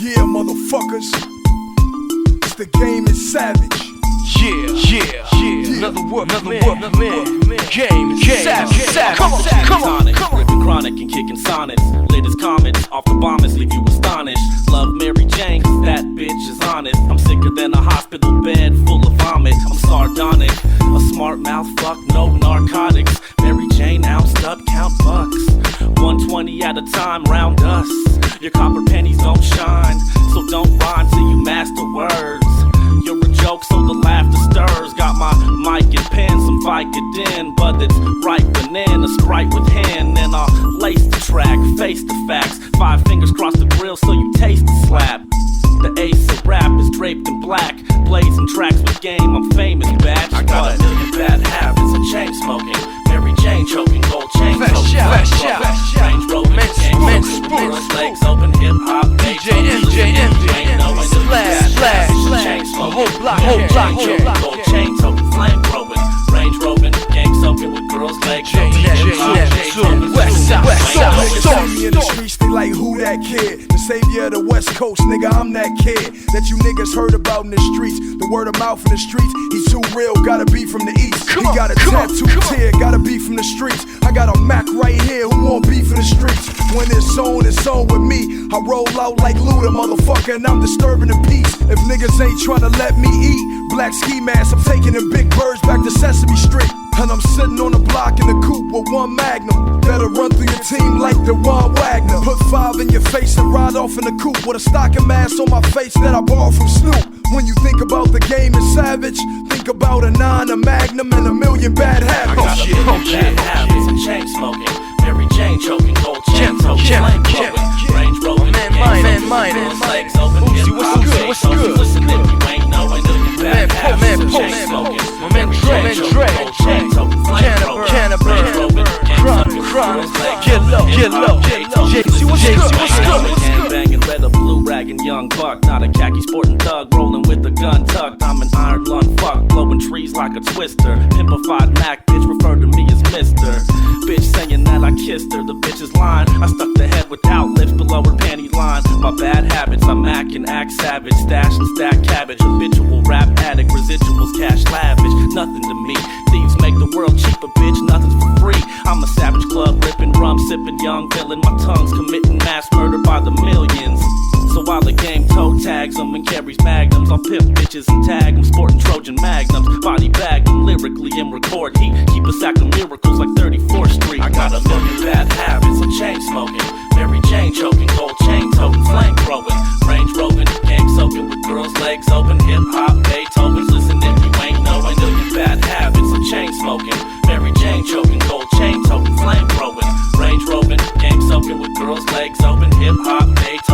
Yeah, motherfuckers. It's the game is savage. Yeah. Another word, man. Game is savage. Come on. Ripping chronic and kicking sonnets. Latest comments off the bombers leave you astonished. Love Mary Jane, cause that bitch is honest. I'm sicker than a hospital bed full of vomit. I'm sardonic, a smart mouth fuck, no narcotics. Mary Jane ounced up, count bucks. 120 at a time, round us. Your copper pennies don't shine, so don't rhyme till you master words. You're a joke, so the laughter stirs. Got my mic and pen, some Vicodin, but it's ripening, a Sprite with hen. And I'll lace the track, face the facts. 5 fingers cross the grill so you taste the slap. The ace of rap is draped in black, blazing tracks with game, I'm famous, batch. I got a million bad habits and chain smoking. Mary Jane choking, gold chain toting, Range Rover, gang smoking, legs open, hip hop, DJ MJ, splash, chain smoking, whole block, gold chain toting, flame growing, Range Rover, gang soaking with girls' legs open, West side. See me in the streets, they like, who that kid? The savior of the West Coast, nigga, I'm that kid that you niggas heard about in the streets. The word of mouth in the streets, he's too real, gotta be from the east. He got a tattoo tear, gotta be from the streets. I got a Mac right here, who won't be for the streets? When it's on with me. I roll out like Luda, motherfucker, and I'm disturbing the peace. If niggas ain't tryna let me eat, black ski mask, I'm taking them big birds back to Sesame Street. And I'm sitting on the block in the coupe with 1 Magnum. Better run through your team like the Ron Wagner. Put 5 in your face and ride off in the coupe with a stocking mask on my face that I borrowed from Snoop. When you think about the game is savage, think about a 9, a Magnum, and a million bad habits. I got a million bad habits and chain smoking. Mary Jane choking, gold chain toting, flame growing, Range Rover, gang soaking, legs open, hip hop, chain toting. Listen if you ain't know a million bad habits and chain smoking. Mary Jane choking, gold chain toting, flame growing, Range Rover, gang soaking, get low, JC, what's good? Banging red or blue, ragging young buck, not a khaki sporting thug, rolling with a gun tucked. I'm an iron lung fuck, blowing trees like a twister. Pimpified Mac, bitch, refer to me as Mister. Bitch saying that I kissed her, the bitch is lying. I stuck the head without lips below her panty line. My bad habits, I'm Mac and act savage, stash and stack cabbage, habitual rap addict, residuals cash lavish. Nothing to me, thieves make the world cheaper, bitch, nothing's for free. I'm a savage club, ripping rum, sipping young, filling my tongues, committing mass murder by the millions. So while the game toe tags them and carries magnums, I'll pimp bitches and tag them, sporting Trojan magnums, body bag them lyrically and record heat. Keep a sack of miracles like 34th Street. I got a million bad habits and chain smoking. Mary Jane choking, gold chain toting, flame growing, Range Rover, gang soaking with girls' legs open, hip hop, Beethoven's. Listen if you ain't know a million bad habits and chain smoking. Mary Jane choking,